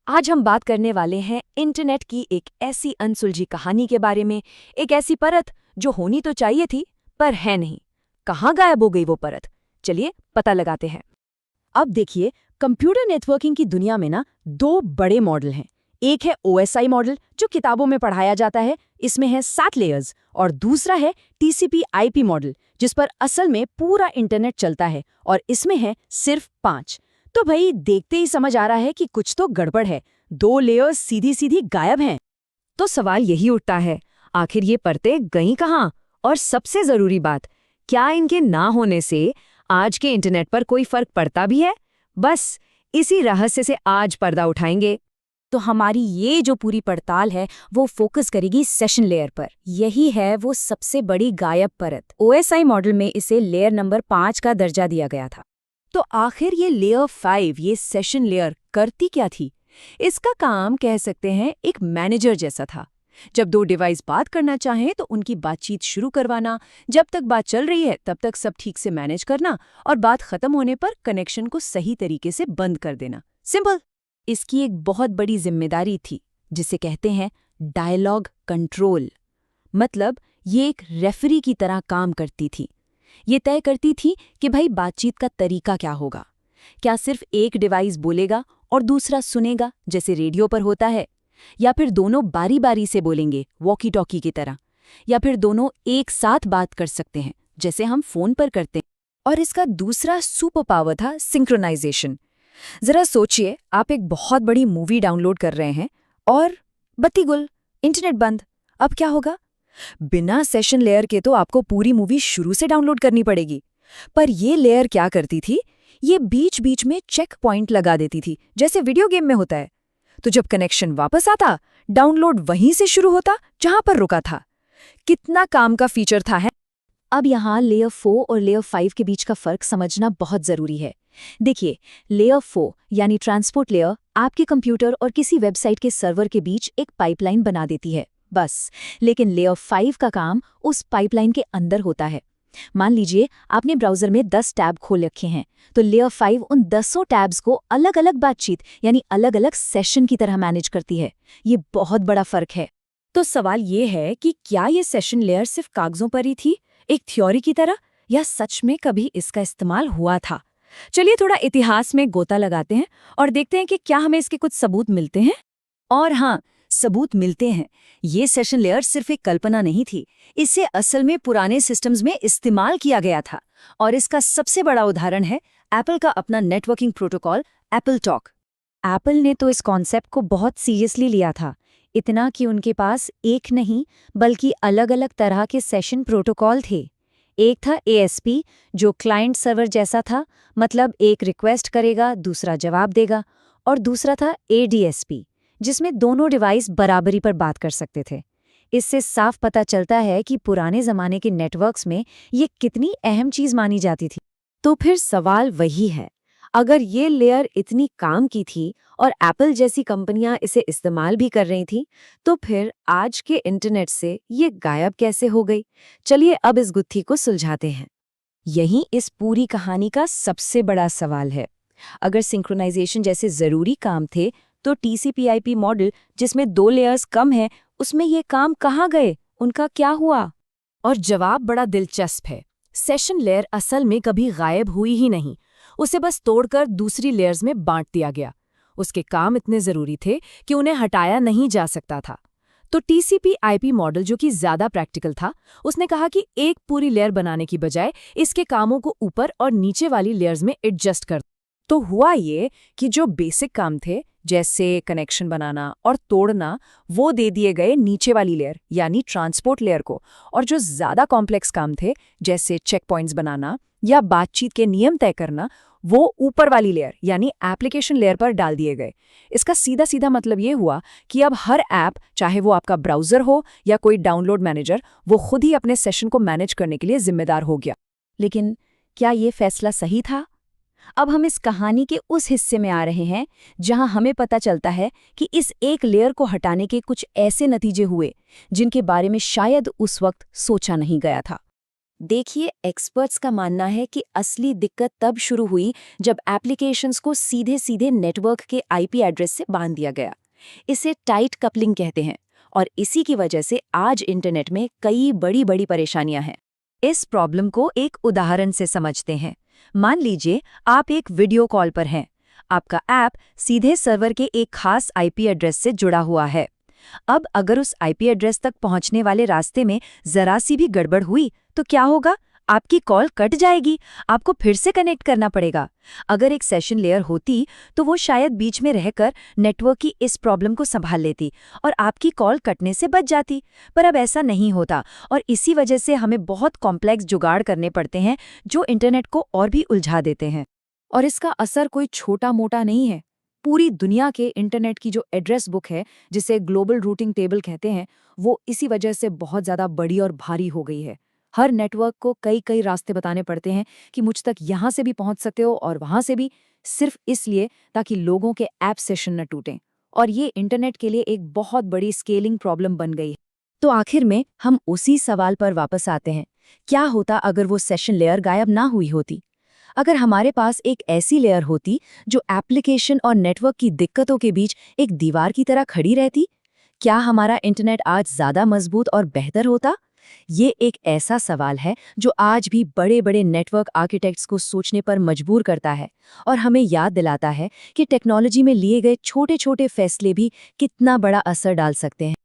आज हम बात करने वाले हैं इंटरनेट की एक ऐसी अनसुलझी कहानी के बारे में, एक ऐसी परत जो होनी तो चाहिए थी पर है नहीं। कहाँ गायब हो गई वो परत? चलिए पता लगाते हैं। अब देखिए, कंप्यूटर नेटवर्किंग की दुनिया में ना दो बड़े मॉडल हैं। एक है ओएसआई मॉडल जो किताबों में पढ़ाया जाता है, इसमें है 7 लेयर्स, और दूसरा है टीसीपी/आईपी मॉडल जिस पर असल में पूरा इंटरनेट चलता है और इसमें है सिर्फ 5। तो भाई देखते ही समझ आ रहा है कि कुछ तो गड़बड़ है। 2 लेयर्स सीधी सीधी गायब हैं। तो सवाल यही उठता है, आखिर ये परतें गईं कहाँ? और सबसे जरूरी बात, क्या इनके ना होने से आज के इंटरनेट पर कोई फर्क पड़ता भी है? बस इसी रहस्य से आज पर्दा उठाएंगे। तो हमारी ये जो पूरी पड़ताल है वो फोकस करेगी सेशन लेयर पर। यही है वो सबसे बड़ी गायब परत। ओएसआई मॉडल में इसे लेयर नंबर 5 का दर्जा दिया गया था। तो आखिर ये लेयर 5, ये सेशन लेयर करती क्या थी? इसका काम कह सकते हैं एक मैनेजर जैसा था। जब दो डिवाइस बात करना चाहें तो उनकी बातचीत शुरू करवाना, जब तक बात चल रही है तब तक सब ठीक से मैनेज करना, और बात खत्म होने पर कनेक्शन को सही तरीके से बंद कर देना। सिंपल। इसकी एक बहुत बड़ी जिम्मेदारी थी जिसे कहते हैं डायलॉग कंट्रोल। मतलब ये एक रेफरी की तरह काम करती थी। ये तय करती थी कि भाई बातचीत का तरीका क्या होगा। क्या सिर्फ एक डिवाइस बोलेगा और दूसरा सुनेगा जैसे रेडियो पर होता है, या फिर दोनों बारी बारी से बोलेंगे वॉकी टॉकी की तरह, या फिर दोनों एक साथ बात कर सकते हैं जैसे हम फोन पर करते हैं। और इसका दूसरा सुपर पावर था सिंक्रोनाइजेशन। जरा सोचिए, आप एक बहुत बड़ी मूवी डाउनलोड कर रहे हैं और बत्ती गुल, इंटरनेट बंद। अब क्या होगा? बिना सेशन लेयर के तो आपको पूरी मूवी शुरू से डाउनलोड करनी पड़ेगी। पर ये लेयर क्या करती थी? ये बीच बीच में चेक पॉइंट लगा देती थी जैसे वीडियो गेम में होता है। तो जब कनेक्शन वापस आता, डाउनलोड वहीं से शुरू होता जहां पर रुका था। कितना काम का फीचर था है। अब यहाँ लेयर 4 और लेयर 5 के बीच का फर्क समझना बहुत जरूरी है। देखिए, लेयर 4 यानी ट्रांसपोर्ट लेयर आपके कंप्यूटर और किसी वेबसाइट के सर्वर के बीच एक पाइपलाइन बना देती है, बस। लेकिन लेयर 5 का काम उस पाइपलाइन के अंदर होता है। मान लीजिए आपने ब्राउजर में 10 टैब खोल रखे हैं, तो लेयर 5 उन 10 टैब्स को अलग अलग बातचीत यानी अलग अलग सेशन की तरह मैनेज करती है। ये बहुत बड़ा फर्क है। तो सवाल ये है कि क्या ये सेशन लेयर सिर्फ कागजों पर ही थी, एक थ्योरी की तरह, या सच में कभी इसका इस्तेमाल हुआ था? चलिए थोड़ा इतिहास में गोता लगाते हैं और देखते हैं कि क्या हमें इसके कुछ सबूत मिलते हैं। और हाँ, सबूत मिलते हैं। ये सेशन लेयर सिर्फ एक कल्पना नहीं थी, इसे असल में पुराने सिस्टम्स में इस्तेमाल किया गया था। और इसका सबसे बड़ा उदाहरण है एप्पल का अपना networking protocol Apple talk. Apple ने तो इस कॉन्सेप्ट को बहुत सीरियसली लिया था, इतना कि उनके पास एक नहीं बल्कि अलग अलग तरह के सेशन प्रोटोकॉल थे। एक था एएसपी जो क्लाइंट सर्वर जैसा था, मतलब एक रिक्वेस्ट करेगा दूसरा जवाब देगा, और दूसरा था एडीएसपी जिसमें दोनों डिवाइस बराबरी पर बात कर सकते थे। इससे साफ पता चलता है कि पुराने ज़माने के नेटवर्क्स में ये कितनी अहम चीज़ मानी जाती थी। तो फिर सवाल वही है, अगर ये लेयर इतनी काम की थी और एप्पल जैसी कंपनियां इसे इस्तेमाल भी कर रही थी, तो फिर आज के इंटरनेट से ये गायब कैसे हो गई? चलिए अब इस गुत्थी को सुलझाते हैं। यही इस पूरी कहानी का सबसे बड़ा सवाल है। अगर सिंक्रोनाइजेशन जैसे ज़रूरी काम थे, तो टीसीपी/आईपी मॉडल जिसमें 2 लेयर्स कम है, उसमें ये काम कहाँ गए? उनका क्या हुआ? और जवाब बड़ा दिलचस्प है। सेशन लेयर असल में कभी गायब हुई ही नहीं, उसे बस तोड़कर दूसरी लेयर्स में बांट दिया गया। उसके काम इतने ज़रूरी थे कि उन्हें हटाया नहीं जा सकता था। तो टीसीपी/आईपी मॉडल, जो कि ज़्यादा प्रैक्टिकल था, उसने कहा कि एक पूरी लेयर बनाने की बजाय इसके कामों को ऊपर और नीचे वाली लेयर्स में एडजस्ट कर। तो हुआ ये कि जो बेसिक काम थे जैसे कनेक्शन बनाना और तोड़ना, वो दे दिए गए नीचे वाली लेयर यानी ट्रांसपोर्ट लेयर को, और जो ज़्यादा कॉम्प्लेक्स काम थे जैसे चेक पॉइंट्स बनाना या बातचीत के नियम तय करना, वो ऊपर वाली लेयर यानी एप्लीकेशन लेयर पर डाल दिए गए। इसका सीधा सीधा मतलब ये हुआ कि अब हर ऐप, चाहे वो आपका ब्राउज़र हो या कोई डाउनलोड मैनेजर, वो खुद ही अपने सेशन को मैनेज करने के लिए जिम्मेदार हो गया। लेकिन क्या ये फैसला सही था? अब हम इस कहानी के उस हिस्से में आ रहे हैं जहां हमें पता चलता है कि इस एक लेयर को हटाने के कुछ ऐसे नतीजे हुए जिनके बारे में शायद उस वक्त सोचा नहीं गया था। देखिए, एक्सपर्ट्स का मानना है कि असली दिक्कत तब शुरू हुई जब एप्लीकेशंस को सीधे सीधे नेटवर्क के आईपी एड्रेस से बांध दिया गया। इसे टाइट कपलिंग कहते हैं और इसी की वजह से आज इंटरनेट में कई बड़ी बड़ी परेशानियां हैं। इस प्रॉब्लम को एक उदाहरण से समझते हैं। मान लीजिए आप एक वीडियो कॉल पर हैं। आपका ऐप सीधे सर्वर के एक खास आईपी एड्रेस से जुड़ा हुआ है। अब अगर उस आईपी एड्रेस तक पहुंचने वाले रास्ते में जरा सी भी गड़बड़ हुई तो क्या होगा? आपकी कॉल कट जाएगी, आपको फिर से कनेक्ट करना पड़ेगा। अगर एक सेशन लेयर होती तो वो शायद बीच में रहकर नेटवर्क की इस प्रॉब्लम को संभाल लेती और आपकी कॉल कटने से बच जाती। पर अब ऐसा नहीं होता और इसी वजह से हमें बहुत कॉम्प्लेक्स जुगाड़ करने पड़ते हैं जो इंटरनेट को और भी उलझा देते हैं। और इसका असर कोई छोटा मोटा नहीं है। पूरी दुनिया के इंटरनेट की जो एड्रेस बुक है, जिसे ग्लोबल रूटिंग टेबल कहते हैं, वो इसी वजह से बहुत ज़्यादा बड़ी और भारी हो गई है। हर नेटवर्क को कई कई रास्ते बताने पड़ते हैं कि मुझ तक यहाँ से भी पहुँच सकते हो और वहाँ से भी, सिर्फ इसलिए ताकि लोगों के ऐप सेशन न टूटें। और ये इंटरनेट के लिए एक बहुत बड़ी स्केलिंग प्रॉब्लम बन गई है। तो आखिर में हम उसी सवाल पर वापस आते हैं, क्या होता अगर वो सेशन लेयर गायब ना हुई होती? अगर हमारे पास एक ऐसी लेयर होती जो एप्लीकेशन और नेटवर्क की दिक्कतों के बीच एक दीवार की तरह खड़ी रहती, क्या हमारा इंटरनेट आज ज़्यादा मजबूत और बेहतर होता? ये एक ऐसा सवाल है जो आज भी बड़े बड़े नेटवर्क आर्किटेक्ट्स को सोचने पर मजबूर करता है और हमें याद दिलाता है कि टेक्नोलॉजी में लिए गए छोटे छोटे फैसले भी कितना बड़ा असर डाल सकते हैं।